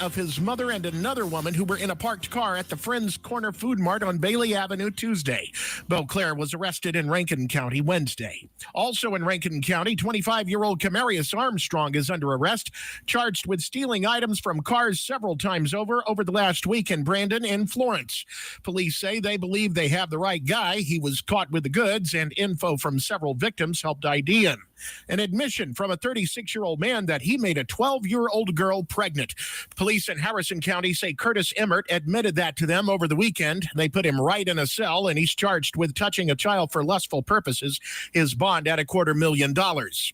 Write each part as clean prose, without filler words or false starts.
of his mother and another woman who were in a parked car at the Friends Corner Food Mart on Bailey Avenue Tuesday. Beauclair was arrested in Rankin County Wednesday. Also in Rankin County, 25-year-old Camarius Armstrong is under arrest, charged with stealing items from cars several times over the last week in Brandon and Florence. Police say they believe they have the right guy. He was caught with the goods, and info from several victims helped ID him. An admission from a 36-year-old man that he made a 12-year-old girl pregnant. Police in Harrison County say Curtis Emmert admitted that to them over the weekend. They put him right in a cell, and he's charged with touching a child for lustful purposes. His bond at $250,000.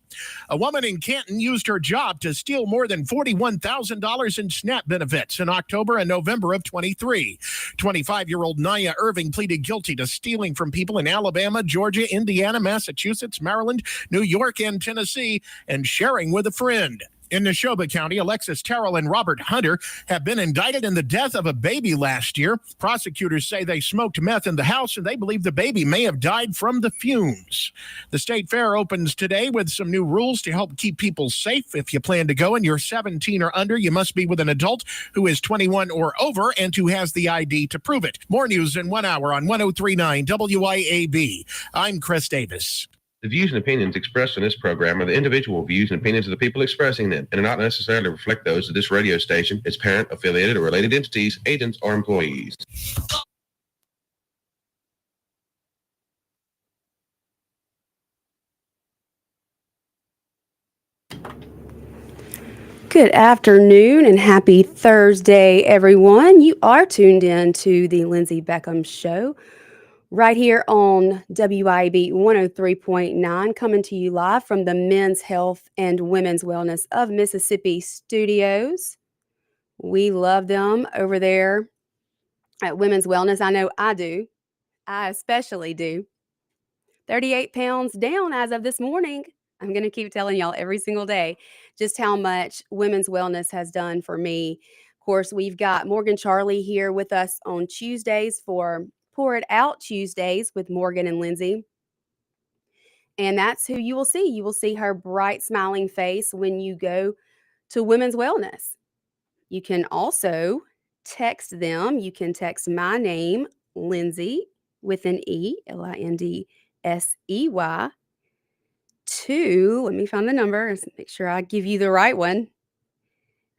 A woman in Canton used her job to steal more than $41,000 in SNAP benefits in October and November of 23. 25-year-old Naya Irving pleaded guilty to stealing from people in Alabama, Georgia, Indiana, Massachusetts, Maryland, New York, and Tennessee, and sharing with a friend. In Neshoba County, Alexis Terrell and Robert Hunter have been indicted in the death of a baby last year. Prosecutors say they smoked meth in the house, and they believe the baby may have died from the fumes. The state fair opens today with some new rules to help keep people safe. If you plan to go and you're 17 or under, you must be with an adult who is 21 or over and who has the ID to prove it. More news in 1 hour on 103.9 WIAB. I'm Chris Davis. The views and opinions expressed in this program are the individual views and opinions of the people expressing them and do not necessarily reflect those of this radio station, its parent, affiliated, or related entities, agents, or employees. Good afternoon and happy Thursday, everyone. You are tuned in to the Lindsay Beckham Show right here on WIB 103.9, coming to you live from the Men's Health and Women's Wellness of Mississippi studios. We love them over there at Women's Wellness. I know I do. I especially do. 38 pounds down as of this morning. I'm going to keep telling y'all every single day just how much Women's Wellness has done for me. Of course, we've got Morgan Charlie here with us on Tuesdays for Pour It Out Tuesdays with Morgan and Lindsay. And that's who you will see. You will see her bright, smiling face when you go to Women's Wellness. You can also text them. You can text my name, Lindsay, with an E, Lindsey, to, let me find the number, let's make sure I give you the right one,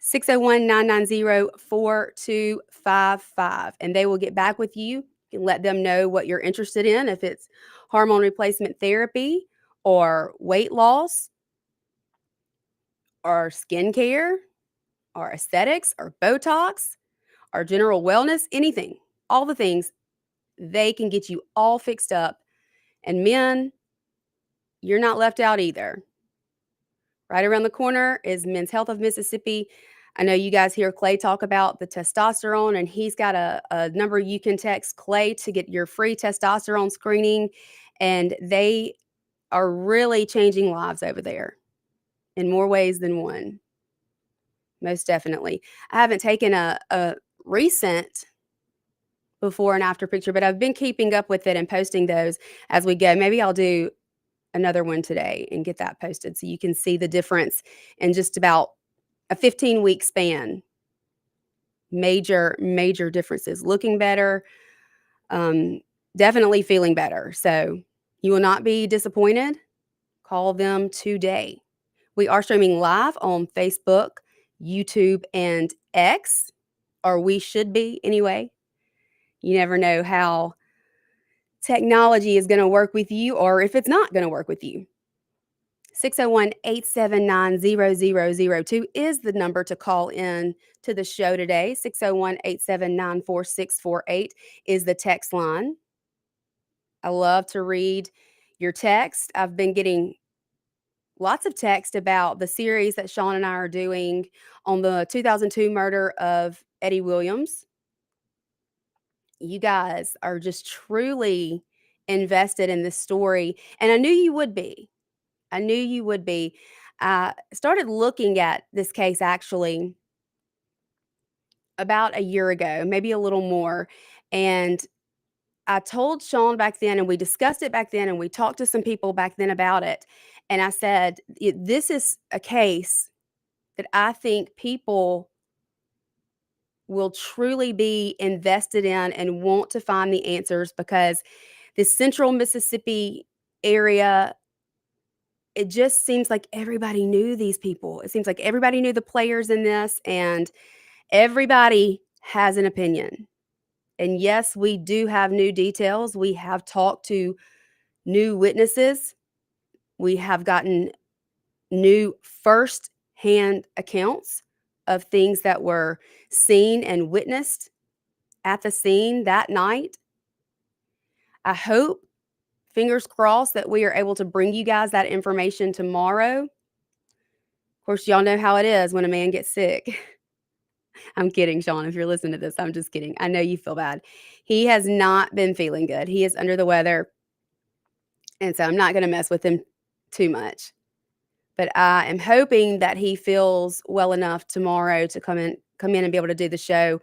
601-990-4255. And they will get back with you. You can let them know what you're interested in, if it's hormone replacement therapy or weight loss or skincare or aesthetics or Botox or general wellness, anything, all the things. They can get you all fixed up. And men, you're not left out either. Right around the corner is Men's Health of Mississippi. I know you guys hear Clay talk about the testosterone, and he's got a number you can text Clay to get your free testosterone screening. And they are really changing lives over there in more ways than one. Most definitely. I haven't taken a recent before and after picture, but I've been keeping up with it and posting those as we go. Maybe I'll do another one today and get that posted so you can see the difference in just about a 15-week span. Major differences. Looking better, definitely feeling better. So you will not be disappointed. Call them today. We are streaming live on Facebook, YouTube, and X, or we should be anyway. You never know how technology is going to work with you or if it's not going to work with you. 601-879-0002 is the number to call in to the show today. 601-879-4648 is the text line. I love to read your text. I've been getting lots of text about the series that Sean and I are doing on the 2002 murder of Eddie Williams. You guys are just truly invested in this story, and I knew you would be. I started looking at this case actually about a year ago, maybe a little more, and I told Sean back then, and we discussed it back then, and we talked to some people back then about it, and I said, this is a case that I think people will truly be invested in and want to find the answers, because this central Mississippi area, it just seems like everybody knew these people. It seems like everybody knew the players in this, and everybody has an opinion. And yes, we do have new details. We have talked to new witnesses. We have gotten new first-hand accounts of things that were seen and witnessed at the scene that night. I hope, fingers crossed, that we are able to bring you guys that information tomorrow. Of course, y'all know how it is when a man gets sick. I'm kidding, Sean. If you're listening to this, I'm just kidding. I know you feel bad. He has not been feeling good. He is under the weather. And so I'm not going to mess with him too much. But I am hoping that he feels well enough tomorrow to come in and be able to do the show,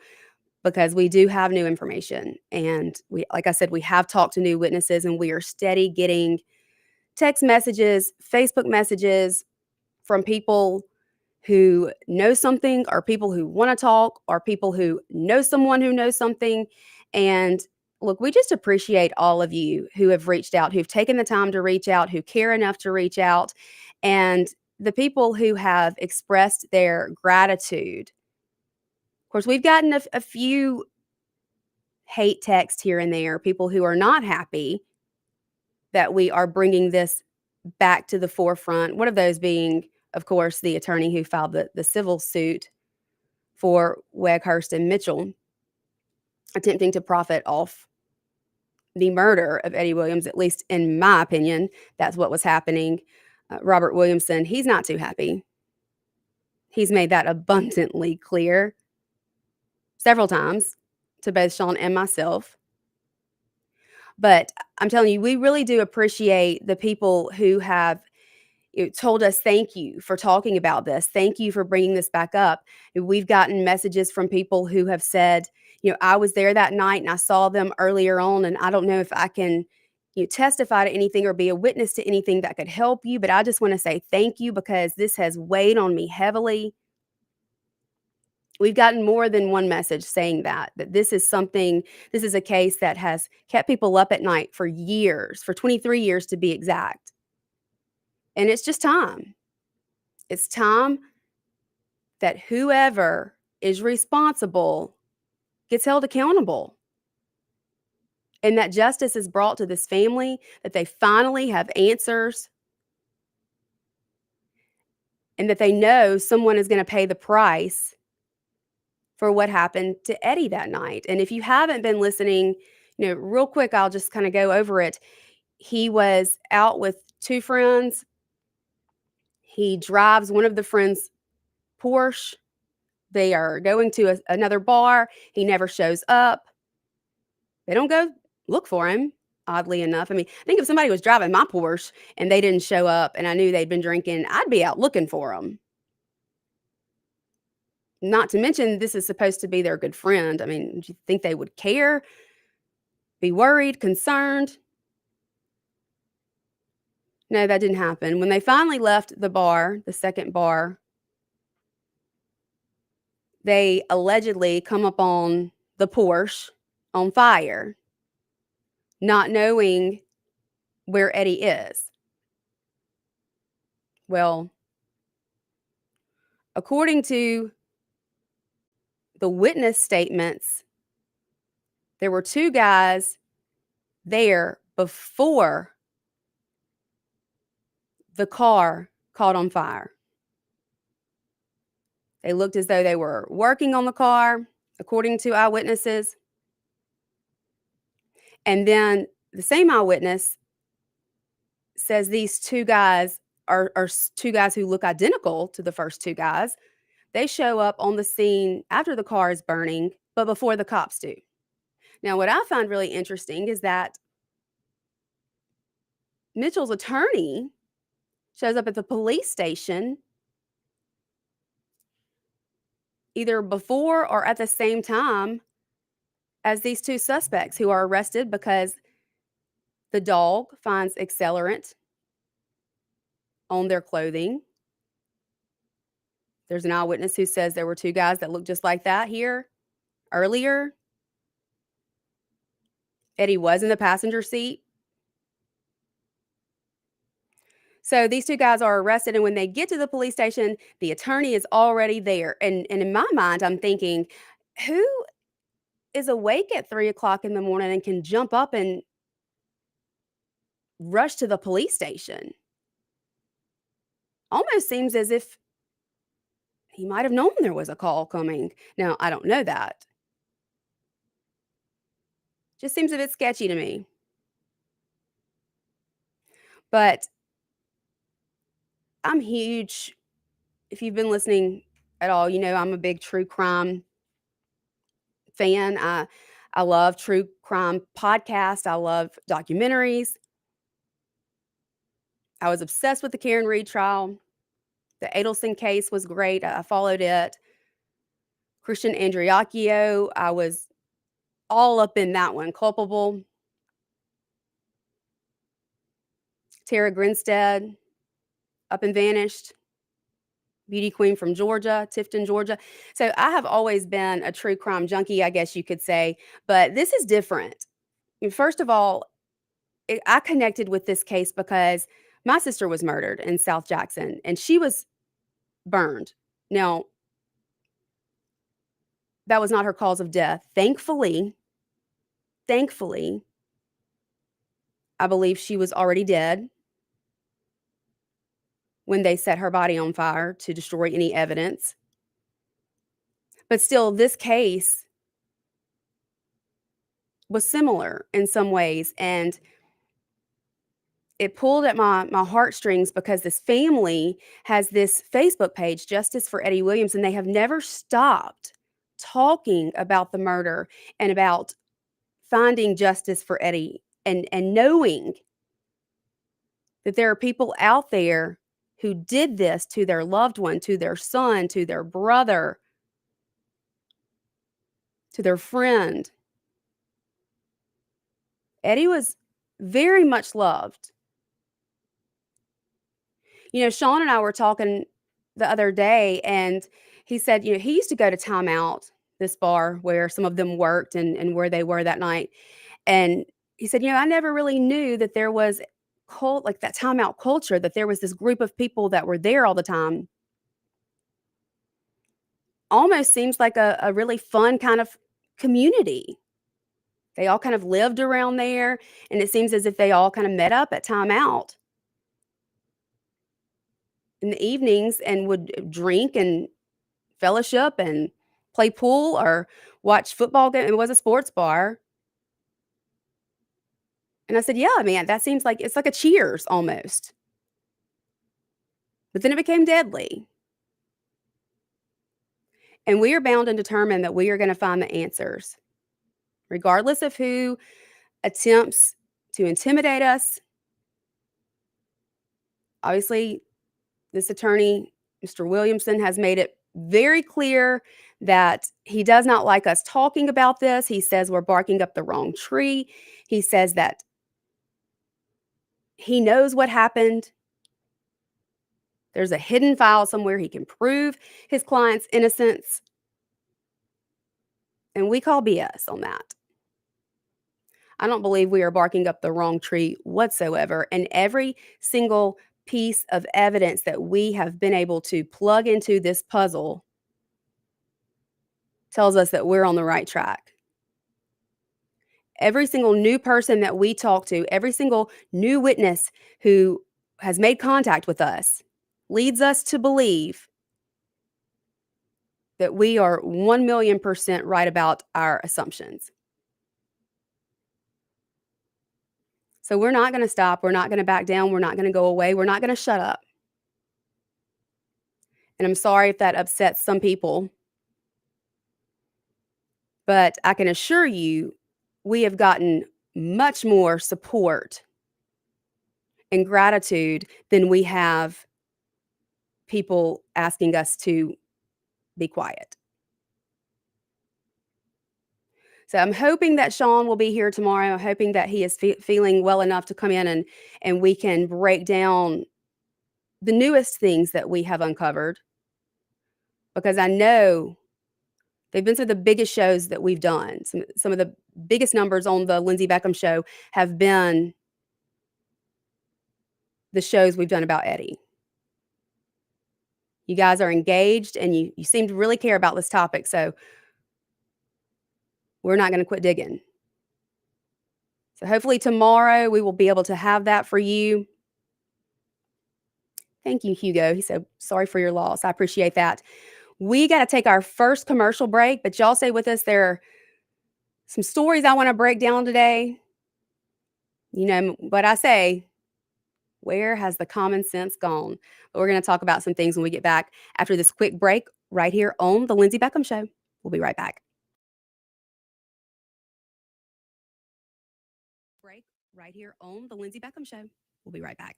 because we do have new information. And we, like I said, we have talked to new witnesses, and we are steady getting text messages, Facebook messages from people who know something, or people who want to talk, or people who know someone who knows something. And look, we just appreciate all of you who have reached out, who've taken the time to reach out, who care enough to reach out, and the people who have expressed their gratitude. Of course, we've gotten a few hate texts here and there, people who are not happy that we are bringing this back to the forefront. One of those being, of course, the attorney who filed the civil suit for Weghurst and Mitchell, attempting to profit off the murder of Eddie Williams. At least in my opinion, that's what was happening. Robert Williamson, he's not too happy. He's made that abundantly clear several times to both Sean and myself. But I'm telling you, we really do appreciate the people who have told us, thank you for talking about this. Thank you for bringing this back up. We've gotten messages from people who have said, I was there that night and I saw them earlier on, and I don't know if I can testify to anything or be a witness to anything that could help you, but I just want to say thank you, because this has weighed on me heavily. We've gotten more than one message saying that this is a case that has kept people up at night for years, for 23 years to be exact. And it's just time. It's time that whoever is responsible gets held accountable, and that justice is brought to this family, that they finally have answers, and that they know someone is going to pay the price for what happened to Eddie that night. And if you haven't been listening, real quick, I'll just kind of go over it. He was out with two friends. He drives one of the friends' Porsche. They are going to another bar. He never shows up. They don't go look for him, oddly enough. I mean, I think if somebody was driving my Porsche and they didn't show up and I knew they'd been drinking, I'd be out looking for them. Not to mention, this is supposed to be their good friend. I mean, do you think they would care? Be worried, concerned? No, that didn't happen. When they finally left the bar, the second bar, they allegedly come up on the Porsche on fire, not knowing where Eddie is. Well, according to the witness statements, there were two guys there before the car caught on fire. They looked as though they were working on the car, according to eyewitnesses. And then the same eyewitness says these two guys are two guys who look identical to the first two guys. They show up on the scene after the car is burning, but before the cops do. Now, what I find really interesting is that Mitchell's attorney shows up at the police station either before or at the same time as these two suspects who are arrested because the dog finds accelerant on their clothing. There's an eyewitness who says there were two guys that look just like that here earlier. Eddie was in the passenger seat. So these two guys are arrested, and when they get to the police station, the attorney is already there. And in my mind, I'm thinking, who is awake at 3:00 in the morning and can jump up and rush to the police station? Almost seems as if he might have known there was a call coming. Now, I don't know that. Just seems a bit sketchy to me. But I'm huge. If you've been listening at all, you know I'm a big true crime fan. I love true crime podcasts. I love documentaries. I was obsessed with the Karen Reed trial. The Adelson case was great. I followed it. Christian Andriacchio, I was all up in that one. Culpable. Tara Grinstead, up and vanished. Beauty queen from Georgia, Tifton, Georgia. So I have always been a true crime junkie, I guess you could say, but this is different. First of all, I connected with this case because my sister was murdered in South Jackson and she was burned. Now, that was not her cause of death. Thankfully, I believe she was already dead when they set her body on fire to destroy any evidence. But still, this case was similar in some ways, and it pulled at my heartstrings because this family has this Facebook page, Justice for Eddie Williams, and they have never stopped talking about the murder and about finding justice for Eddie and knowing that there are people out there who did this to their loved one, to their son, to their brother, to their friend. Eddie was very much loved. Sean and I were talking the other day, and he said, he used to go to Timeout, this bar where some of them worked and where they were that night. And he said, I never really knew that there was like that Timeout culture, that there was this group of people that were there all the time. Almost seems like a really fun kind of community. They all kind of lived around there, and it seems as if they all kind of met up at Timeout in the evenings and would drink and fellowship and play pool or watch football game. It was a sports bar. And I said, yeah, man, that seems like it's like a Cheers almost. But then it became deadly. And we are bound and determined that we are going to find the answers, regardless of who attempts to intimidate us. Obviously, this attorney, Mr. Williamson, has made it very clear that he does not like us talking about this. He says we're barking up the wrong tree. He says that he knows what happened. There's a hidden file somewhere. He can prove his client's innocence. And we call BS on that. I don't believe we are barking up the wrong tree whatsoever. And every single piece of evidence that we have been able to plug into this puzzle tells us that we're on the right track. Every single new person that we talk to, every single new witness who has made contact with us leads us to believe that we are 1,000,000% right about our assumptions. So we're not going to stop. We're not going to back down. We're not going to go away. We're not going to shut up. And I'm sorry if that upsets some people. But I can assure you, we have gotten much more support and gratitude than we have people asking us to be quiet. So I'm hoping that Sean will be here tomorrow. I'm hoping that he is feeling well enough to come in and we can break down the newest things that we have uncovered. Because I know They've been some of the biggest shows that we've done. Some of the biggest numbers on the Lindsey Beckham show have been the shows we've done about Eddie. You guys are engaged and you seem to really care about this topic, so we're not going to quit digging. So hopefully tomorrow we will be able to have that for you. Thank you, Hugo. He said, sorry for your loss. I appreciate that. We got to take our first commercial break, but y'all stay with us. There are some stories I want to break down today. You know what I say, where has the common sense gone? But we're going to talk about some things when we get back after this quick break right here on The Lindsey Beckham Show. We'll be right back. Break right here on The Lindsey Beckham Show. We'll be right back.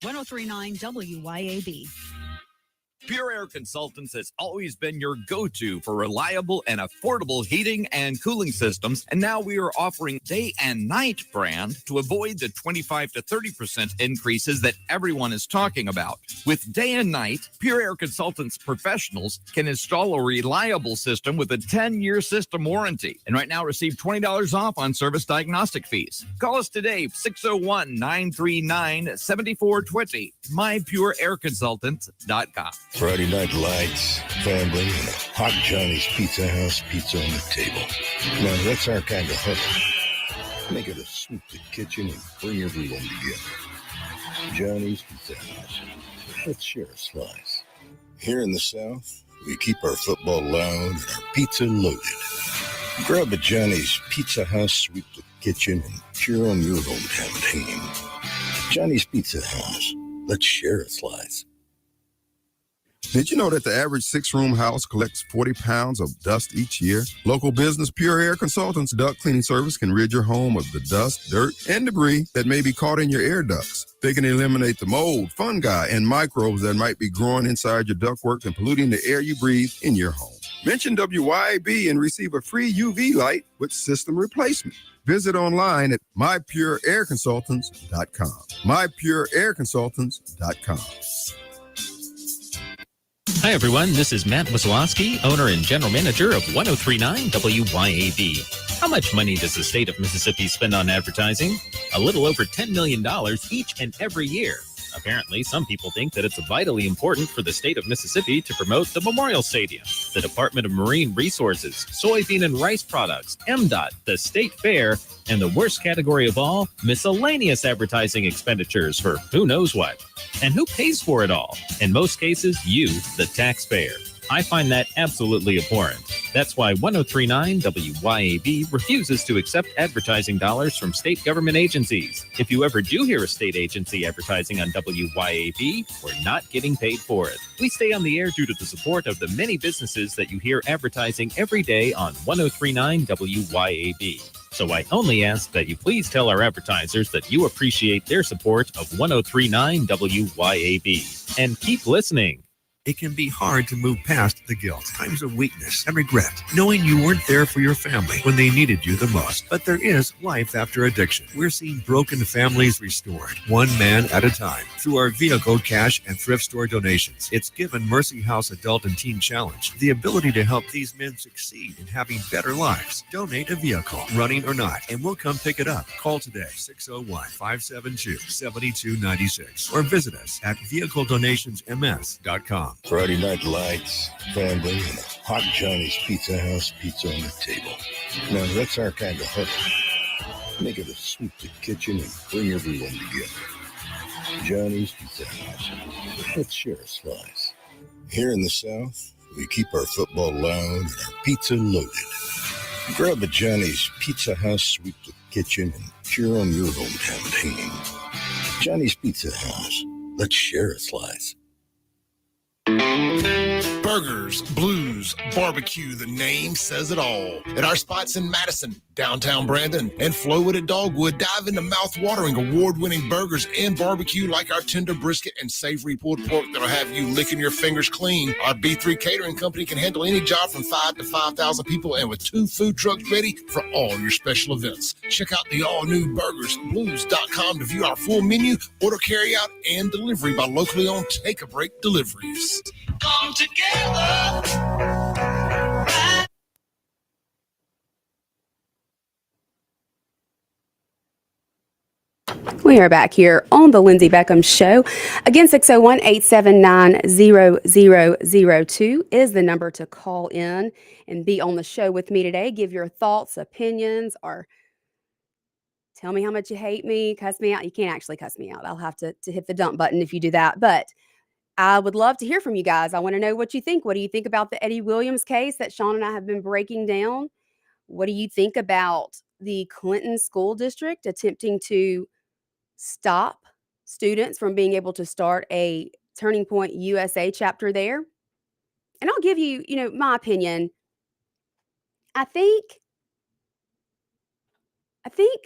.1039 WYAB. Pure Air Consultants has always been your go-to for reliable and affordable heating and cooling systems, and now we are offering day and night brand to avoid the 25 to 30% increases that everyone is talking about. With day and night, Pure Air Consultants professionals can install a reliable system with a 10-year system warranty, and right now receive $20 off on service diagnostic fees. Call us today, 601-939-7420, mypureairconsultants.com. Friday night lights, family, and a hot Johnny's Pizza House pizza on the table. Now, that's our kind of hunt. Make it a swoop to the kitchen and bring everyone together. Johnny's Pizza House. Let's share a slice. Here in the South, we keep our football loud and our pizza loaded. Grab a Johnny's Pizza House, sweep the kitchen, and cheer on your hometown team. Johnny's Pizza House. Let's share a slice. Did you know that the average 6-room house collects 40 pounds of dust each year? Local business Pure Air Consultants duct cleaning service can rid your home of the dust, dirt, and debris that may be caught in your air ducts. They can eliminate the mold, fungi, and microbes that might be growing inside your ductwork and polluting the air you breathe in your home. Mention WYAB and receive a free UV light with system replacement. Visit online at mypureairconsultants.com. mypureairconsultants.com. Hi, everyone. This is Matt Wazlowski, owner and general manager of 1039 WYAB. How much money does the state of Mississippi spend on advertising? A little over $10 million each and every year. Apparently, some people think that it's vitally important for the state of Mississippi to promote the Memorial Stadium, the Department of Marine Resources, soybean and rice products, MDOT, the State Fair, and the worst category of all, miscellaneous advertising expenditures for who knows what. And who pays for it all? In most cases, you, the taxpayer. I find that absolutely abhorrent. That's why 1039 WYAB refuses to accept advertising dollars from state government agencies. If you ever do hear a state agency advertising on WYAB, we're not getting paid for it. We stay on the air due to the support of the many businesses that you hear advertising every day on 1039 WYAB. So I only ask that you please tell our advertisers that you appreciate their support of 1039 WYAB. And keep listening. It can be hard to move past the guilt, times of weakness, and regret, knowing you weren't there for your family when they needed you the most. But there is life after addiction. We're seeing broken families restored, one man at a time, through our vehicle, cash, and thrift store donations. It's given Mercy House Adult and Teen Challenge the ability to help these men succeed in having better lives. Donate a vehicle, running or not, and we'll come pick it up. Call today, 601-572-7296, or visit us at vehicledonationsms.com. Friday night lights, family, and a hot Johnny's Pizza House pizza on the table. Now, that's our kind of hunt. Make it a swoop to the kitchen and bring everyone together. Johnny's Pizza House. Let's share a slice. Here in the South, we keep our football loud and our pizza loaded. Grab a Johnny's Pizza House, sweep the kitchen, and cheer on your hometown team. Johnny's Pizza House. Let's share a slice. Burgers, blues, barbecue, the name says it all. At our spots in Madison, downtown Brandon, and Flowood at Dogwood, dive into mouth-watering, award-winning burgers and barbecue like our tender brisket and savory pulled pork that'll have you licking your fingers clean. Our B3 Catering Company can handle any job from 5 to 5,000 people, and with 2 food trucks ready for all your special events. Check out the all-new burgersblues.com to view our full menu, order carry-out, and delivery by locally owned Take a Break Deliveries. Come together. We are back here on the Lindsay Beckham Show. Again, 601-879-0002 is the number to call in and be on the show with me today. Give your thoughts, opinions, or tell me how much you hate me, cuss me out. You can't actually cuss me out. I'll have to hit the dump button if you do that. But I would love to hear from you guys. I want to know what you think. What do you think about the Eddie Williams case that Sean and I have been breaking down? What do you think about the Clinton School District attempting to stop students from being able to start a Turning Point USA chapter there? And I'll give you, my opinion. I think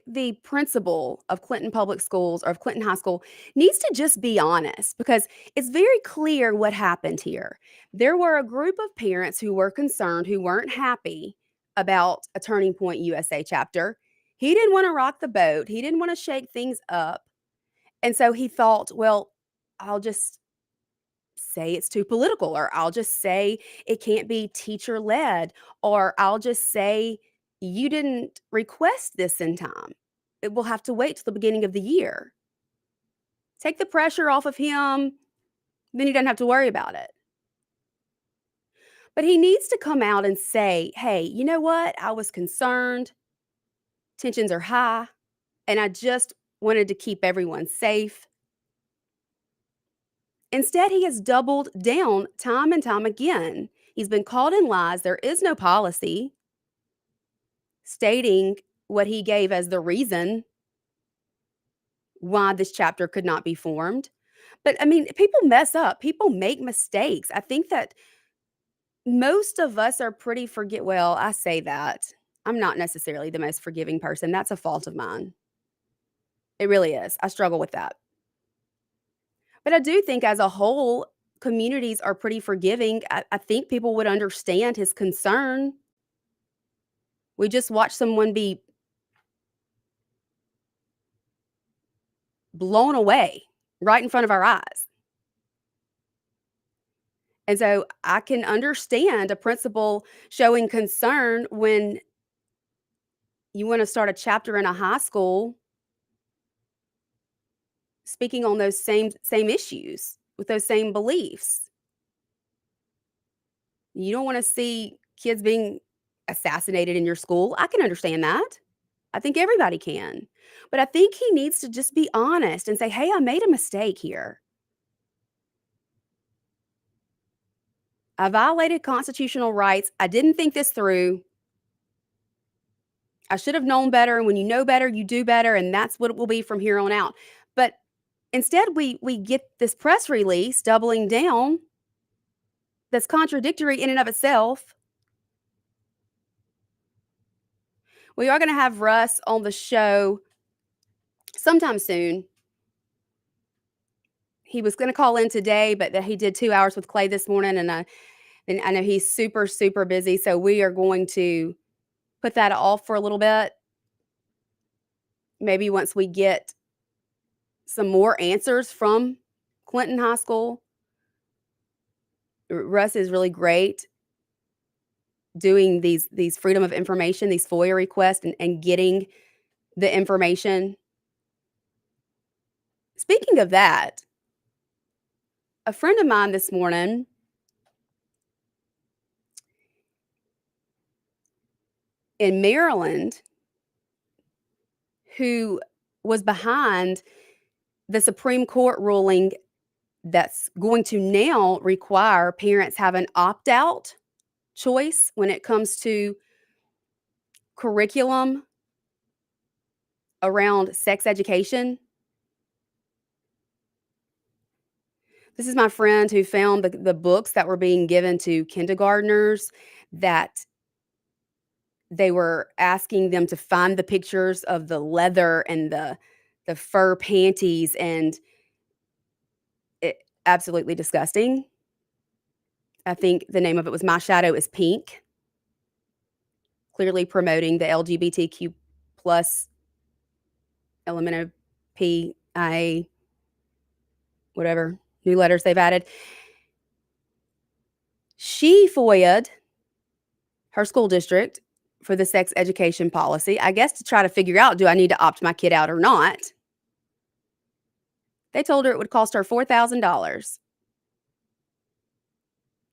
the principal of Clinton Public Schools or of Clinton High School needs to just be honest, because it's very clear what happened here. There were a group of parents who were concerned, who weren't happy about a Turning Point USA chapter. He didn't want to rock the boat. He didn't want to shake things up. And so he thought, well, I'll just say it's too political, or I'll just say it can't be teacher-led, or I'll just say you didn't request this in time. It will have to wait till the beginning of the year. Take the pressure off of him, then he doesn't have to worry about it. But he needs to come out and say, hey, you know what? I was concerned. Tensions are high, and I just wanted to keep everyone safe. Instead, he has doubled down time and time again. He's been called in lies. There is no policy stating what he gave as the reason why this chapter could not be formed. But I mean, people mess up. People make mistakes. I think that most of us are pretty well, I say that. I'm not necessarily the most forgiving person. That's a fault of mine. It really is. I struggle with that. But I do think as a whole, communities are pretty forgiving. I think people would understand his concern. We just watched someone be blown away right in front of our eyes. And so I can understand a principal showing concern when you want to start a chapter in a high school speaking on those same issues with those same beliefs. You don't want to see kids being assassinated in your school. I can understand that. I think everybody can. But I think he needs to just be honest and say, hey, I made a mistake here. I violated constitutional rights. I didn't think this through. I should have known better. And when you know better, you do better. And that's what it will be from here on out. But instead, we get this press release doubling down that's contradictory in and of itself. We are going to have Russ on the show sometime soon. He was going to call in today, but he did 2 hours with Clay this morning, and I know he's super, super busy. So we are going to put that off for a little bit. Maybe once we get some more answers from Clinton High School. Russ is really great doing these freedom of information, these FOIA requests, and getting the information. Speaking of that, a friend of mine this morning in Maryland, who was behind the Supreme Court ruling that's going to now require parents have an opt-out choice when it comes to curriculum around sex education. This is my friend who found the books that were being given to kindergartners that they were asking them to find the pictures of the leather and the fur panties, and it absolutely disgusting. I think the name of it was My Shadow is Pink, clearly promoting the LGBTQ plus element of PIA, whatever new letters they've added. She FOIA'd her school district for the sex education policy, I guess to try to figure out, do I need to opt my kid out or not? They told her it would cost her $4,000. That's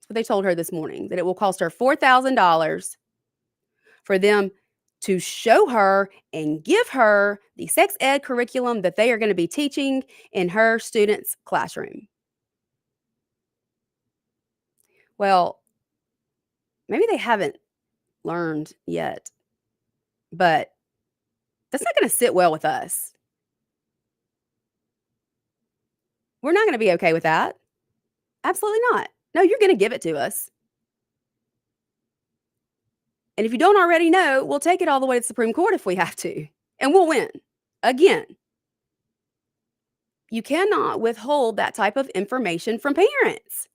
what they told her this morning, that it will cost her $4,000 for them to show her and give her the sex ed curriculum that they are going to be teaching in her students' classroom. Well, maybe they haven't learned yet, but that's not going to sit well with us. We're not going to be okay with that. Absolutely not. No, you're going to give it to us. And if you don't already know, we'll take it all the way to the Supreme Court if we have to, and we'll win. Again, you cannot withhold that type of information from parents.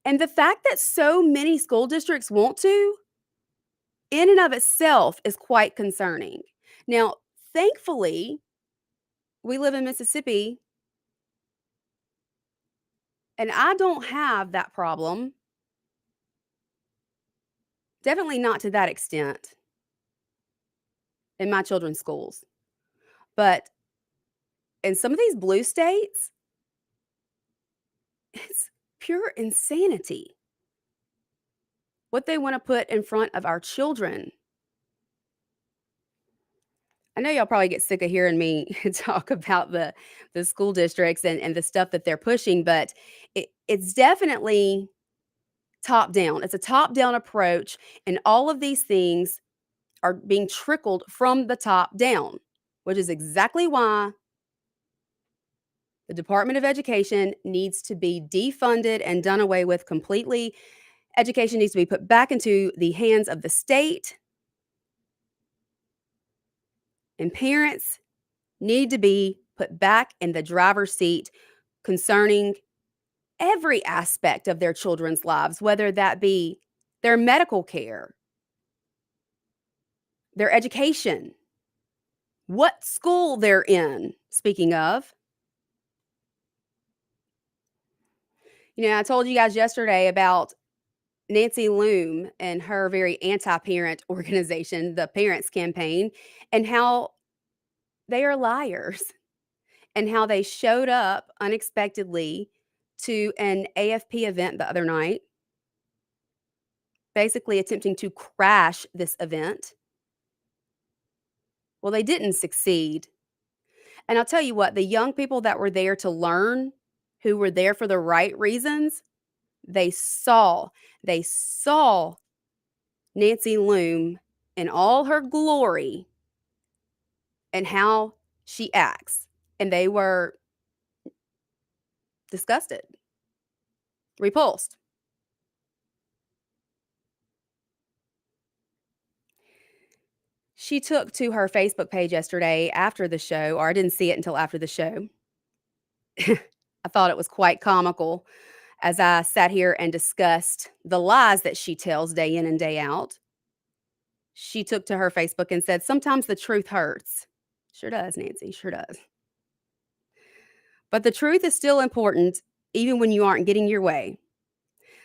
And the fact that so many school districts want to, in and of itself, is quite concerning. Now, thankfully, we live in Mississippi, and I don't have that problem. Definitely not to that extent in my children's schools. But in some of these blue states, it's pure insanity what they want to put in front of our children. I know y'all probably get sick of hearing me talk about the school districts and the stuff that they're pushing, but it's definitely top down. It's a top-down approach, and all of these things are being trickled from the top down, which is exactly why the Department of Education needs to be defunded and done away with completely. Education needs to be put back into the hands of the state, and parents need to be put back in the driver's seat concerning every aspect of their children's lives, whether that be their medical care, their education, what school they're in. Speaking of, I told you guys yesterday about Nancy Loom and her very anti-parent organization, the Parents Campaign, and how they are liars, and how they showed up unexpectedly to an AFP event the other night, basically attempting to crash this event. Well, they didn't succeed. And I'll tell you what, the young people that were there to learn, who were there for the right reasons, they saw Nancy Loom in all her glory and how she acts. And they were disgusted, repulsed. She took to her Facebook page yesterday after the show, or I didn't see it until after the show. I thought it was quite comical as I sat here and discussed the lies that she tells day in and day out. She took to her Facebook and said, "Sometimes the truth hurts." Sure does, Nancy, sure does. But the truth is still important, even when you aren't getting your way.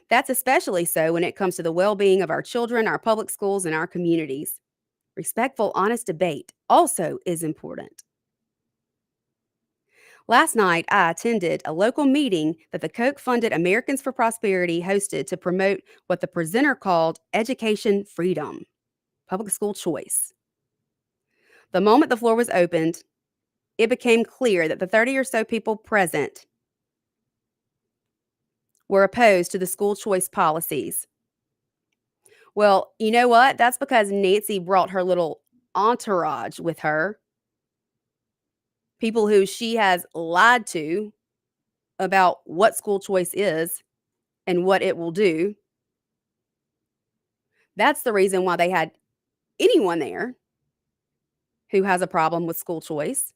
That's especially so when it comes to the well-being of our children, our public schools, and our communities. Respectful, honest debate also is important. Last night, I attended a local meeting that the Koch-funded Americans for Prosperity hosted to promote what the presenter called education freedom, public school choice. The moment the floor was opened, it became clear that the 30 or so people present were opposed to the school choice policies. Well, you know what? That's because Nancy brought her little entourage with her, people who she has lied to about what school choice is and what it will do. That's the reason why they had anyone there who has a problem with school choice.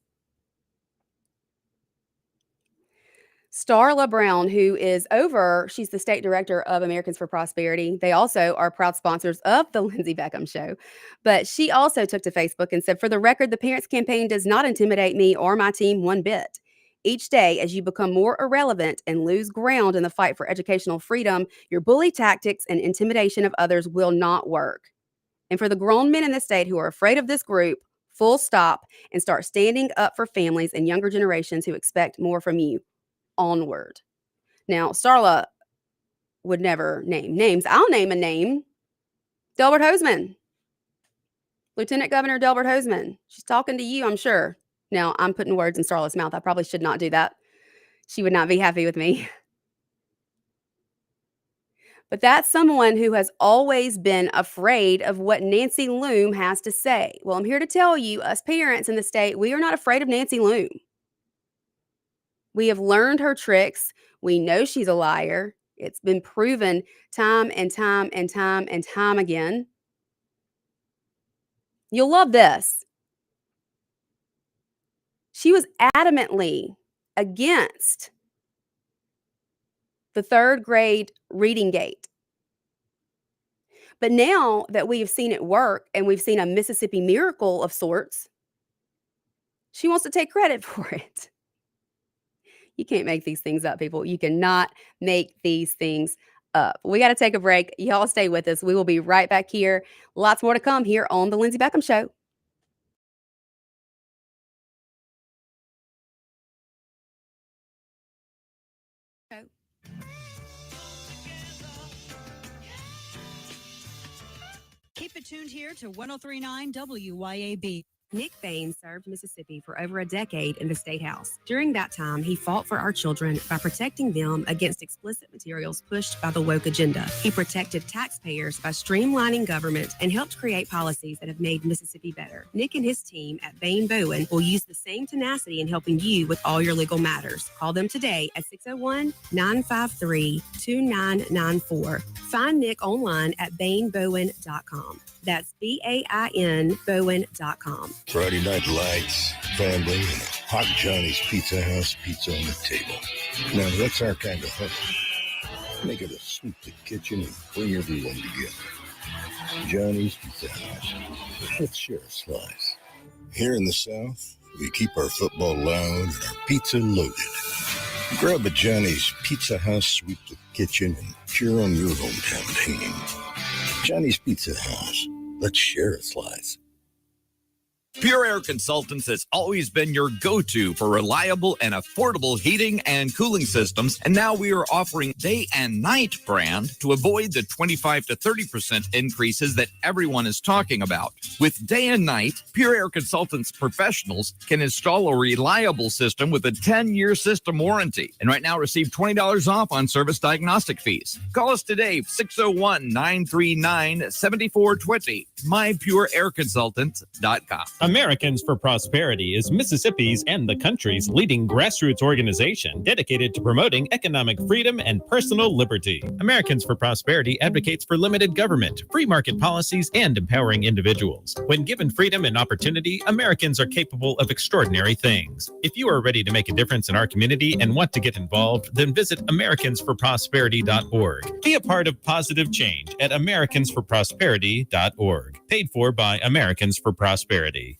Starla Brown, she's the state director of Americans for Prosperity. They also are proud sponsors of the Lindsay Beckham Show. But she also took to Facebook and said, "For the record, the Parents Campaign does not intimidate me or my team one bit. Each day, as you become more irrelevant and lose ground in the fight for educational freedom, your bully tactics and intimidation of others will not work. And for the grown men in the state who are afraid of this group, full stop, and start standing up for families and younger generations who expect more from you. Onward." Now, Starla would never name names. I'll name a name. Delbert Hosemann. Lieutenant Governor Delbert Hosemann. She's talking to you, I'm sure. Now, I'm putting words in Starla's mouth. I probably should not do that. She would not be happy with me. But that's someone who has always been afraid of what Nancy Loom has to say. Well, I'm here to tell you, us parents in the state, we are not afraid of Nancy Loom. We have learned her tricks. We know she's a liar. It's been proven time and time and time and time again. You'll love this. She was adamantly against the third grade reading gate. But now that we have seen it work and we've seen a Mississippi miracle of sorts, she wants to take credit for it. You can't make these things up, people. You cannot make these things up. We got to take a break. Y'all stay with us. We will be right back here. Lots more to come here on The Lindsay Beckham Show. Keep it tuned here to 103.9 WYAB. Nick Bain served Mississippi for over a decade in the State House. During that time, he fought for our children by protecting them against explicit materials pushed by the woke agenda. He protected taxpayers by streamlining government and helped create policies that have made Mississippi better. Nick and his team at Bain Bowen will use the same tenacity in helping you with all your legal matters. Call them today at 601-953-2994. Find Nick online at bainbowen.com. That's BAIN Bowen.com. Friday night lights, family, and hot Johnny's Pizza House pizza on the table. Now that's our kind of home. Make it a swoop to the kitchen and bring everyone together. Johnny's Pizza House. Let's share a slice. Here in the South, we keep our football loud and our pizza loaded. Grab a Johnny's Pizza House, sweep the kitchen, and cheer on your hometown team. Johnny's Pizza House. Let's share a slice. Pure Air Consultants has always been your go-to for reliable and affordable heating and cooling systems, and now we are offering day and night brand to avoid the 25 to 30% increases that everyone is talking about. With day and night, Pure Air Consultants professionals can install a reliable system with a 10-year system warranty, and right now receive $20 off on service diagnostic fees. Call us today, 601-939-7420, mypureairconsultants.com. Americans for Prosperity is Mississippi's and the country's leading grassroots organization dedicated to promoting economic freedom and personal liberty. Americans for Prosperity advocates for limited government, free market policies, and empowering individuals. When given freedom and opportunity, Americans are capable of extraordinary things. If you are ready to make a difference in our community and want to get involved, then visit americansforprosperity.org. Be a part of positive change at americansforprosperity.org. Paid for by Americans for Prosperity.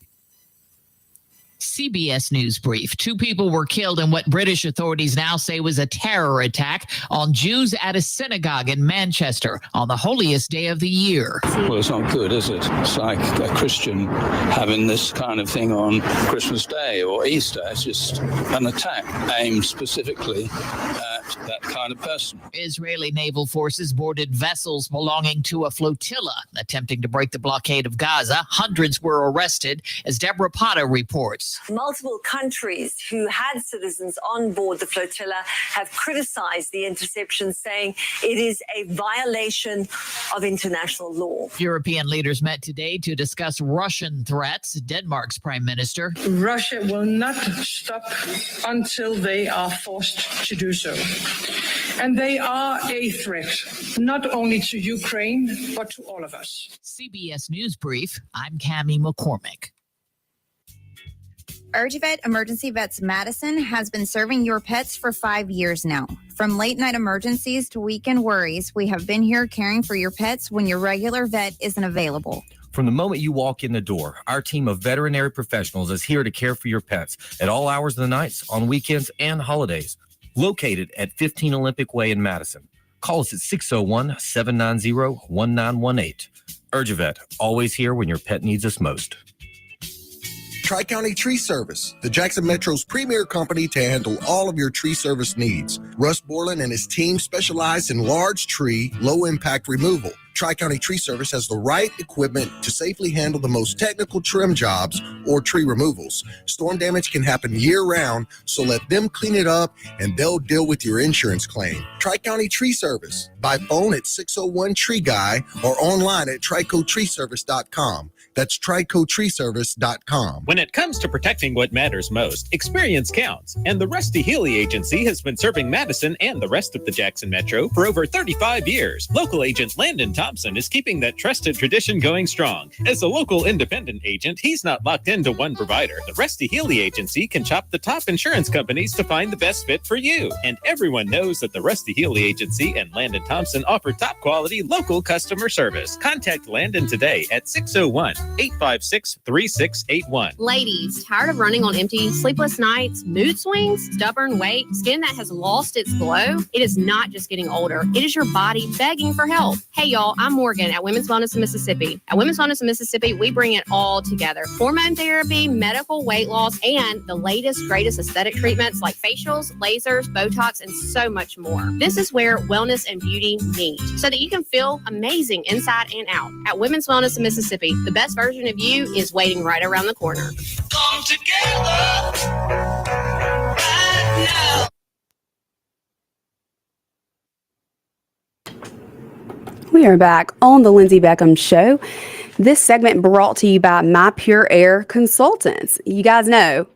CBS News Brief. 2 people were killed in what British authorities now say was a terror attack on Jews at a synagogue in Manchester on the holiest day of the year. Well, it's not good, is it? It's like a Christian having this kind of thing on Christmas Day or Easter. It's just an attack aimed specifically at that kind of person. Israeli naval forces boarded vessels belonging to a flotilla attempting to break the blockade of Gaza. Hundreds were arrested, as Deborah Potter reports. Multiple countries who had citizens on board the flotilla have criticized the interception, saying it is a violation of international law. European leaders met today to discuss Russian threats. Denmark's prime minister. Russia will not stop until they are forced to do so. And they are a threat, not only to Ukraine, but to all of us. CBS News Brief, I'm Cammie McCormick. UrgeVet Emergency Vets Madison has been serving your pets for 5 years now. From late night emergencies to weekend worries, we have been here caring for your pets when your regular vet isn't available. From the moment you walk in the door, our team of veterinary professionals is here to care for your pets at all hours of the nights, on weekends, and holidays. Located at 15 Olympic Way in Madison. Call us at 601-790-1918. UrgeVet, always here when your pet needs us most. Tri-County Tree Service, the Jackson Metro's premier company to handle all of your tree service needs. Russ Borland and his team specialize in large tree, low-impact removal. Tri-County Tree Service has the right equipment to safely handle the most technical trim jobs or tree removals. Storm damage can happen year-round, so let them clean it up and they'll deal with your insurance claim. Tri-County Tree Service, by phone at 601-TREE-GUY or online at tricotreeservice.com. That's tricotreeservice.com. When it comes to protecting what matters most, experience counts. And the Rusty Healy Agency has been serving Madison and the rest of the Jackson Metro for over 35 years. Local agent Landon Thompson is keeping that trusted tradition going strong. As a local independent agent, he's not locked into one provider. The Rusty Healy Agency can shop the top insurance companies to find the best fit for you. And everyone knows that the Rusty Healy Agency and Landon Thompson offer top quality local customer service. Contact Landon today at 601-856-3681. Ladies, tired of running on empty, sleepless nights, mood swings, stubborn weight, skin that has lost its glow? It is not just getting older. It is your body begging for help. Hey, y'all, I'm Morgan at Women's Wellness of Mississippi. At Women's Wellness of Mississippi, we bring it all together. Hormone therapy, medical weight loss, and the latest, greatest aesthetic treatments like facials, lasers, Botox, and so much more. This is where wellness and beauty meet so that you can feel amazing inside and out. At Women's Wellness of Mississippi, the best version of you is waiting right around the corner. Come together right now. We are back on the Lindsay Beckham Show. This segment brought to you by My Pure Air Consultants. You guys know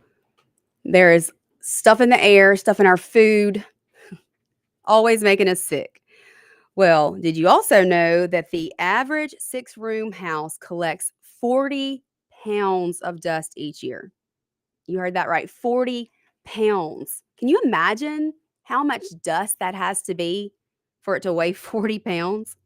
there is stuff in the air, stuff in our food, always making us sick. Well, did you also know that the average 6-room house collects 40 pounds of dust each year? You heard that right, 40 pounds. Can you imagine how much dust that has to be for it to weigh 40 pounds?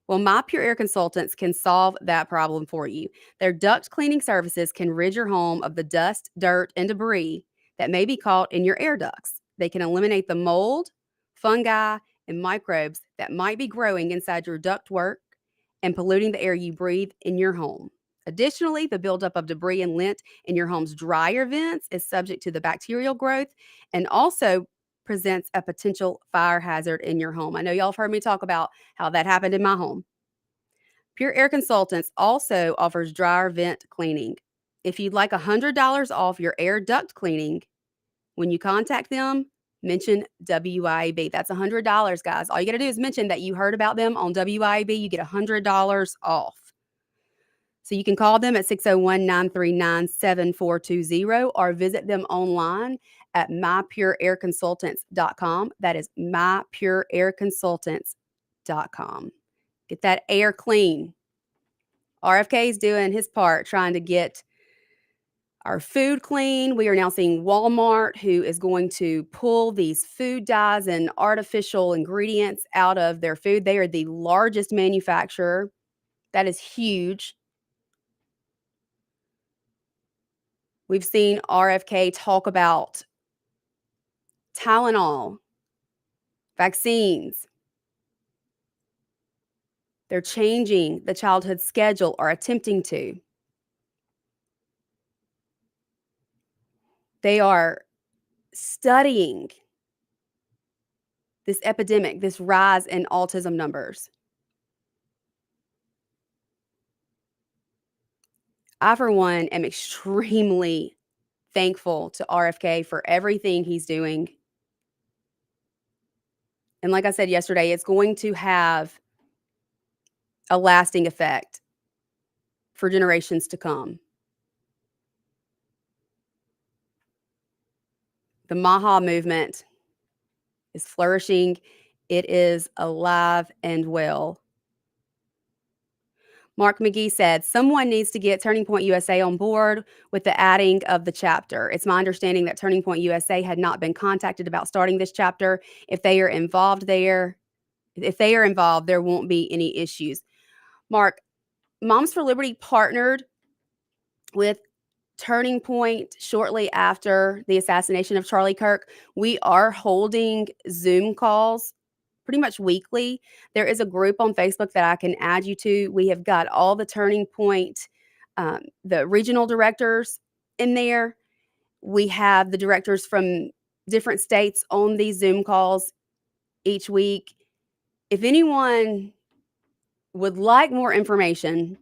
Well, My Pure Air Consultants can solve that problem for you. Their duct cleaning services can rid your home of the dust, dirt, and debris that may be caught in your air ducts. They can eliminate the mold, fungi, and microbes that might be growing inside your ductwork and polluting the air you breathe in your home. Additionally, the buildup of debris and lint in your home's dryer vents is subject to the bacterial growth and also presents a potential fire hazard in your home. I know y'all have heard me talk about how that happened in my home. Pure Air Consultants also offers dryer vent cleaning. If you'd like $100 off your air duct cleaning, when you contact them, mention WIAB. That's $100, guys. All you got to do is mention that you heard about them on WIAB. You get $100 off. So you can call them at 601-939-7420 or visit them online at mypureairconsultants.com. That is mypureairconsultants.com. Get that air clean. RFK is doing his part trying to get our food clean. We are now seeing Walmart, who is going to pull these food dyes and artificial ingredients out of their food. They are the largest manufacturer. That is huge. We've seen RFK talk about Tylenol, vaccines. They're changing the childhood schedule or attempting to. They are studying this epidemic, this rise in autism numbers. I, for one, am extremely thankful to RFK for everything he's doing. And like I said yesterday, it's going to have a lasting effect for generations to come. The Maha movement is flourishing. It is alive and well. Mark McGee said, someone needs to get Turning Point USA on board with the adding of the chapter. It's my understanding that Turning Point USA had not been contacted about starting this chapter. If they are involved, there won't be any issues. Mark, Moms for Liberty partnered with Turning Point shortly after the assassination of Charlie Kirk. We are holding Zoom calls pretty much weekly. There is a group on Facebook that I can add you to. We have got all the Turning Point, the regional directors in there. We have the directors from different states on these Zoom calls each week. If anyone would like more information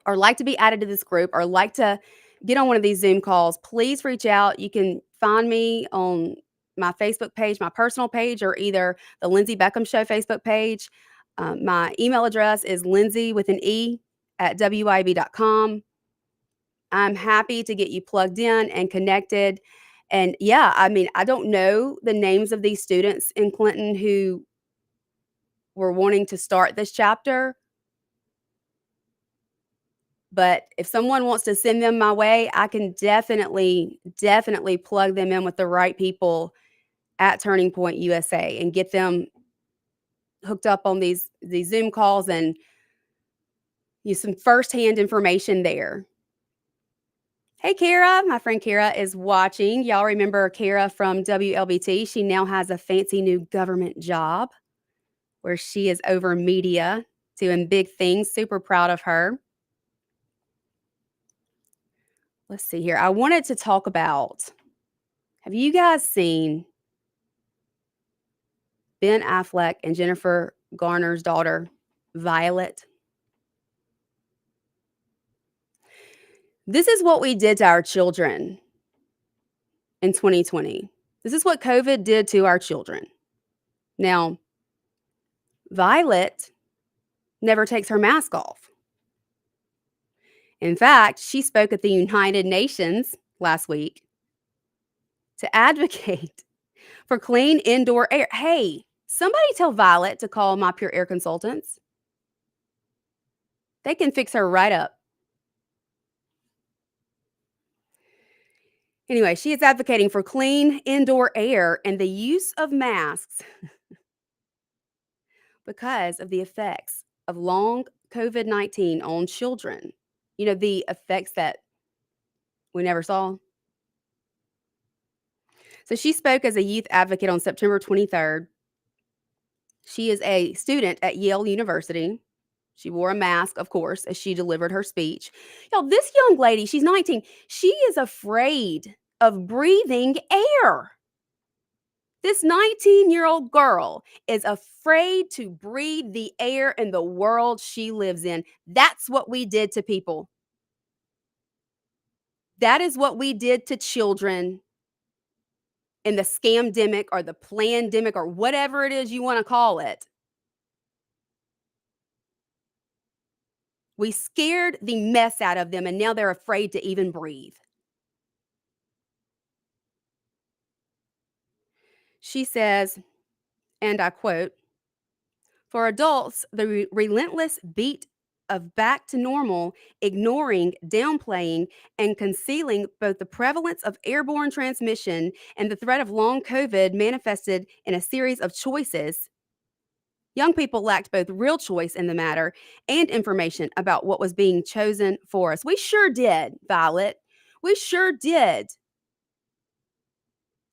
or like to be added to this group or like to get on one of these Zoom calls, please reach out. You can find me on my Facebook page, my personal page, or either the Lindsay Beckham Show Facebook page. My email address is Lindsay with an E at WIB.com. I'm happy to get you plugged in and connected. And yeah, I mean, I don't know the names of these students in Clinton who were wanting to start this chapter. But if someone wants to send them my way, I can definitely plug them in with the right people at Turning Point USA and get them hooked up on these Zoom calls and use some firsthand information there. Hey, Kara. My friend Kara is watching. Y'all remember Kara from WLBT. She now has a fancy new government job where she is over media doing big things. Super proud of her. Let's see here. I wanted to talk about, have you guys seen Ben Affleck and Jennifer Garner's daughter, Violet? This is what we did to our children in 2020. This is what COVID did to our children. Now, Violet never takes her mask off. In fact, she spoke at the United Nations last week to advocate for clean indoor air. Hey, somebody tell Violet to call My Pure Air Consultants. They can fix her right up. Anyway, she is advocating for clean indoor air and the use of masks because of the effects of long COVID-19 on children. You know, the effects that we never saw. So she spoke as a youth advocate on September 23rd. She is a student at Yale University. She wore a mask, of course, as she delivered her speech. Y'all, this young lady, she's 19. She is afraid of breathing air. This 19-year-old girl is afraid to breathe the air in the world she lives in. That's what we did to people. That is what we did to children in the scamdemic or the plandemic or whatever it is you want to call it. We scared the mess out of them, and now they're afraid to even breathe. She says, and I quote, "For adults, the relentless beat of back to normal, ignoring, downplaying, and concealing both the prevalence of airborne transmission and the threat of long COVID manifested in a series of choices. Young people lacked both real choice in the matter and information about what was being chosen for us." We sure did, Violet. We sure did.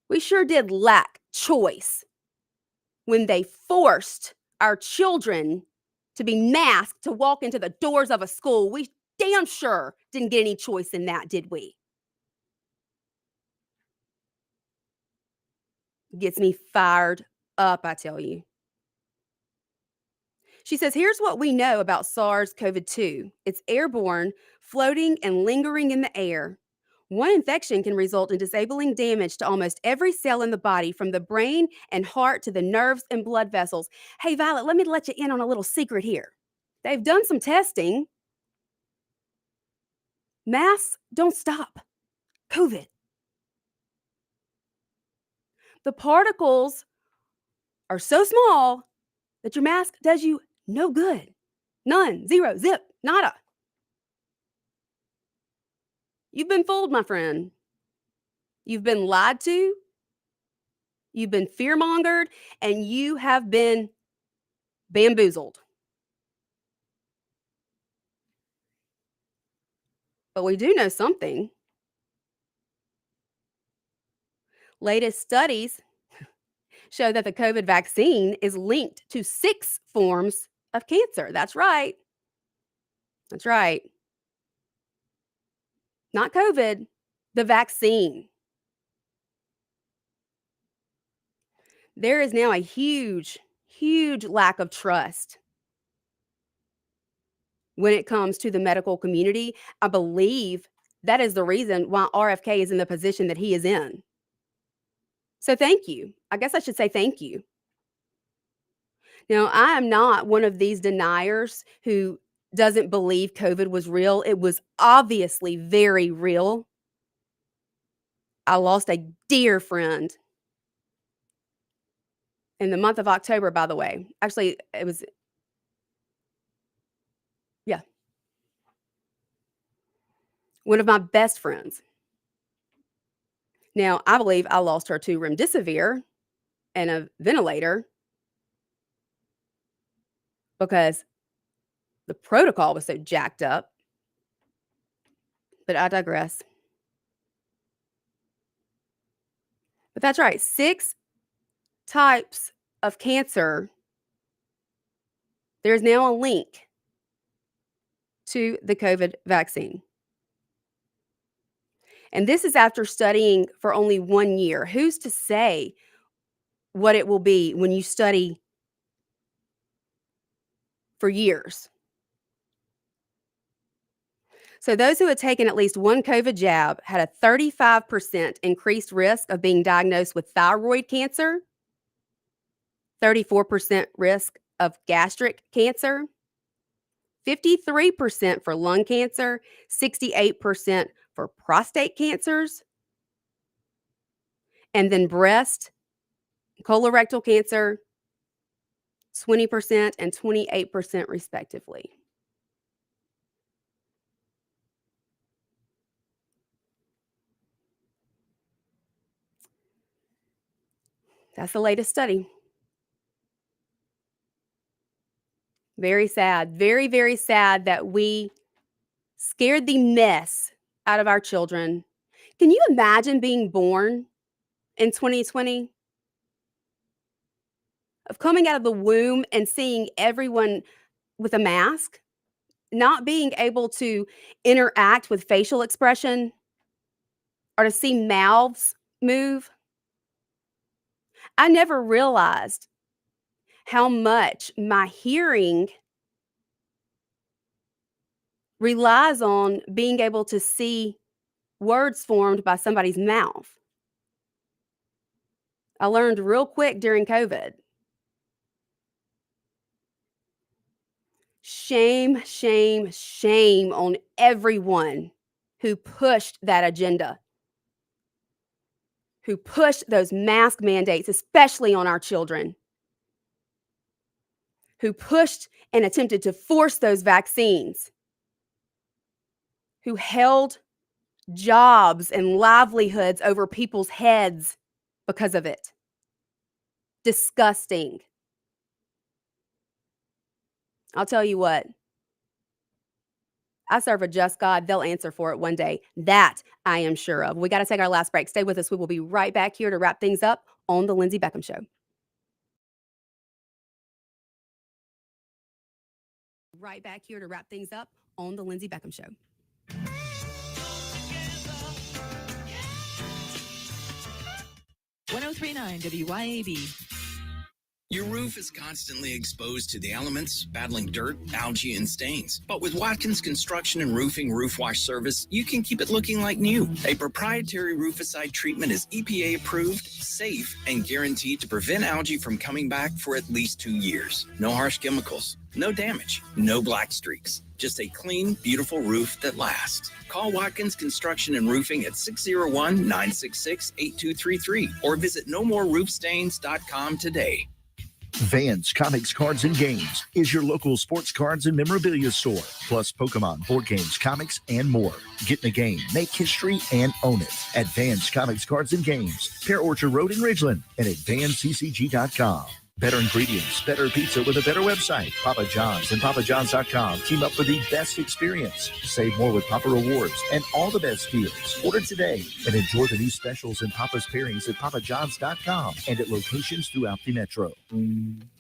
We sure did lack choice when they forced our children to be masked to walk into the doors of a school. We damn sure didn't get any choice in that, did we? Gets me fired up, I tell you. She says, here's what we know about SARS-CoV-2. It's airborne, floating, and lingering in the air. One infection can result in disabling damage to almost every cell in the body, from the brain and heart to the nerves and blood vessels. Hey, Violet, let me let you in on a little secret here. They've done some testing. Masks don't stop COVID. The particles are so small that your mask does you no good. None, zero, zip, nada. You've been fooled, my friend. You've been lied to. You've been fear-mongered, and you have been bamboozled. But we do know something. Latest studies show that the COVID vaccine is linked to 6 forms of cancer. That's right. That's right. Not COVID, the vaccine. There is now a huge, huge lack of trust when it comes to the medical community. I believe that is the reason why RFK is in the position that he is in. So thank you. I guess I should say thank you. Now, I am not one of these deniers who doesn't believe COVID was real. It was obviously very real. I lost a dear friend in the month of October, by the way. Actually, it was, yeah, one of my best friends. Now, I believe I lost her to remdesivir and a ventilator because the protocol was so jacked up. But I digress. But that's right, 6 types of cancer. There's now a link to the COVID vaccine. And this is after studying for only 1 year. Who's to say what it will be when you study for years? So those who had taken at least one COVID jab had a 35% increased risk of being diagnosed with thyroid cancer, 34% risk of gastric cancer, 53% for lung cancer, 68% for prostate cancers, and then breast, colorectal cancer, 20% and 28% respectively. That's the latest study. Very sad. Very, very sad that we scared the mess out of our children. Can you imagine being born in 2020? Of coming out of the womb and seeing everyone with a mask, not being able to interact with facial expression or to see mouths move. I never realized how much my hearing relies on being able to see words formed by somebody's mouth. I learned real quick during COVID. Shame, shame, shame on everyone who pushed that agenda, who pushed those mask mandates, especially on our children, who pushed and attempted to force those vaccines, who held jobs and livelihoods over people's heads because of it. Disgusting. I'll tell you what. I serve a just God. They'll answer for it one day. That I am sure of. We got to take our last break. Stay with us. We will be right back here to wrap things up on The Lindsay Beckham Show. Right back here to wrap things up on The Lindsay Beckham Show. .1039 WYAB. Your roof is constantly exposed to the elements, battling dirt, algae, and stains. But with Watkins Construction and Roofing Roof Wash Service, you can keep it looking like new. A proprietary rooficide treatment is EPA approved, safe, and guaranteed to prevent algae from coming back for at least 2 years. No harsh chemicals, no damage, no black streaks. Just a clean, beautiful roof that lasts. Call Watkins Construction and Roofing at 601-966-8233 or visit nomoreroofstains.com today. Vans Comics, Cards, and Games is your local sports cards and memorabilia store, plus Pokemon, board games, comics, and more. Get in the game, make history, and own it at Vans Comics, Cards, and Games, Pear Orchard Road in Ridgeland, and at vansccg.com. Better ingredients, better pizza with a better website. Papa John's and papajohns.com team up for the best experience. Save more with Papa Rewards and all the best deals. Order today and enjoy the new specials and Papa's pairings at papajohns.com and at locations throughout the metro.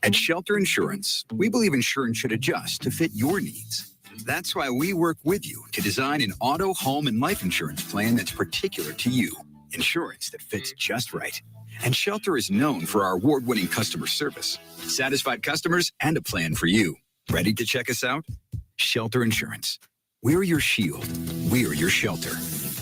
At Shelter Insurance, we believe insurance should adjust to fit your needs. That's why we work with you to design an auto, home, and life insurance plan that's particular to you. Insurance that fits just right. And Shelter is known for our award-winning customer service, satisfied customers, and a plan for you. Ready to check us out? Shelter Insurance. We're your shield. We're your shelter.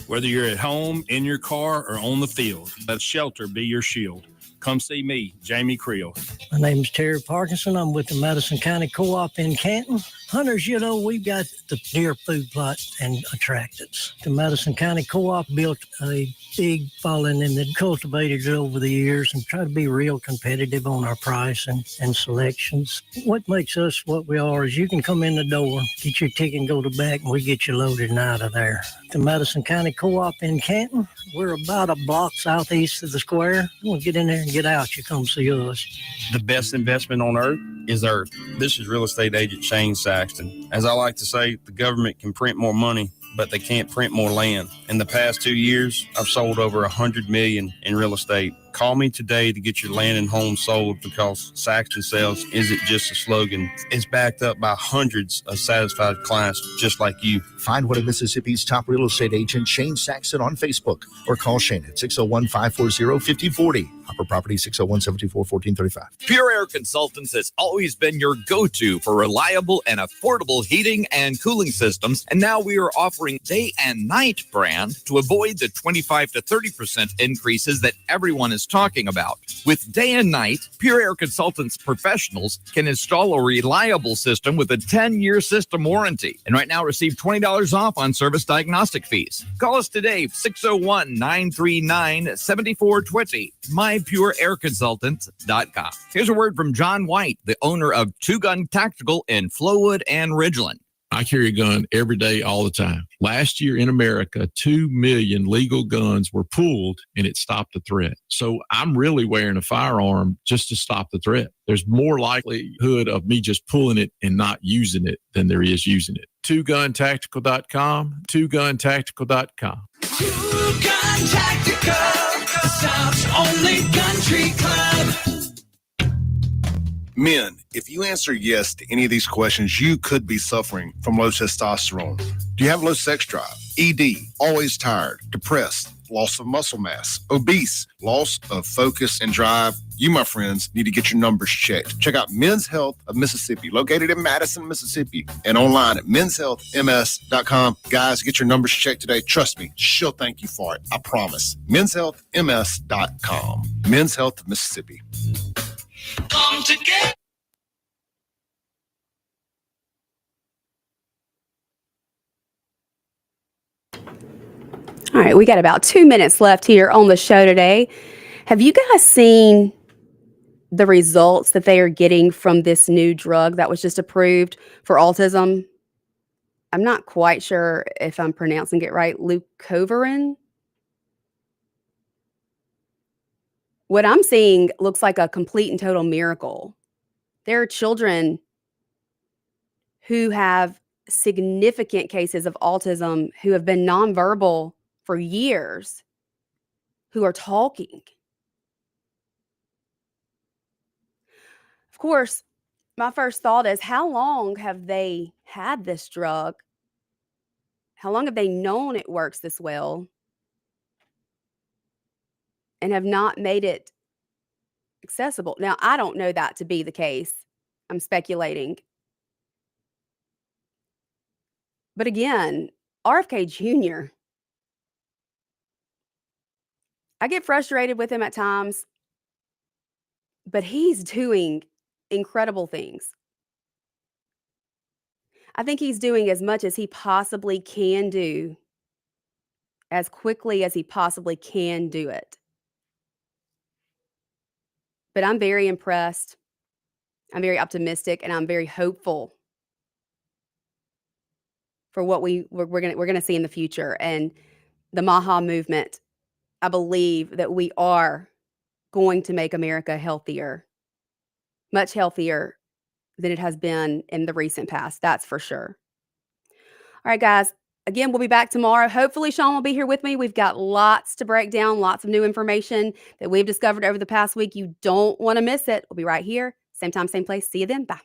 Whether you're at home, in your car, or on the field, let Shelter be your shield. Come see me, Jamie Creel. My name is Terry Parkinson. I'm with the Madison County Co-op in Canton. Hunters, we've got the deer food plot and attractants. The Madison County Co-op built a big following in the cultivators over the years and try to be real competitive on our price and selections. What makes us what we are is you can come in the door, get your ticket and go to back, and we get you loaded and out of there. The Madison County Co-op in Canton, we're about a block southeast of the square. You want to get in there and get out, you come see us. The best investment on earth is earth. This is real estate agent Shane Saxton. As I like to say, the government can print more money, but they can't print more land. In the past 2 years, I've sold over $100 million in real estate. Call me today to get your land and home sold, because Saxton Sales isn't just a slogan. It's backed up by hundreds of satisfied clients just like you. Find one of Mississippi's top real estate agent, Shane Saxton, on Facebook, or call Shane at 601-540-5040. Hopper Property, 601-724-1435. Pure Air Consultants has always been your go-to for reliable and affordable heating and cooling systems, and now we are offering day and night brand to avoid the 25 to 30% increases that everyone is talking about. With day and night, Pure Air Consultants professionals can install a reliable system with a 10-year system warranty, and right now receive $20 off on service diagnostic fees. Call us today, 601-939-7420. MyPureAirConsultants.com. Here's a word from John White, the owner of Two Gun Tactical in Flowood and Ridgeland. I carry a gun every day, all the time. Last year in America, 2 million legal guns were pulled, and it stopped the threat. So I'm really wearing a firearm just to stop the threat. There's more likelihood of me just pulling it and not using it than there is using it. TwoGunTactical.com, TwoGunTactical.com. Two Gun Tactical, the South's only country club. Men, if you answer yes to any of these questions, you could be suffering from low testosterone. Do you have low sex drive? ED, always tired, depressed, loss of muscle mass, obese, loss of focus and drive? You, my friends, need to get your numbers checked. Check out Men's Health of Mississippi, located in Madison, Mississippi, and online at menshealthms.com. Guys, get your numbers checked today. Trust me, she'll thank you for it. I promise. menshealthms.com. Men's Health of Mississippi. Come together. All right, we got about 2 minutes left here on the show today. Have you guys seen the results that they are getting from this new drug that was just approved for autism? I'm not quite sure if I'm pronouncing it right. Leucovorin? What I'm seeing looks like a complete and total miracle. There are children who have significant cases of autism who have been nonverbal for years, who are talking. Of course, my first thought is, how long have they had this drug? How long have they known it works this well and have not made it accessible. Now, I don't know that to be the case. I'm speculating. But again, RFK Jr., I get frustrated with him at times, but he's doing incredible things. I think he's doing as much as he possibly can do, as quickly as he possibly can do it. But I'm very impressed. I'm very optimistic, and I'm very hopeful for what we're gonna see in the future. And the Maha movement, I believe that we are going to make America healthier, much healthier than it has been in the recent past. That's for sure. All right, guys. Again, we'll be back tomorrow. Hopefully, Sean will be here with me. We've got lots to break down, lots of new information that we've discovered over the past week. You don't want to miss it. We'll be right here, same time, same place. See you then. Bye.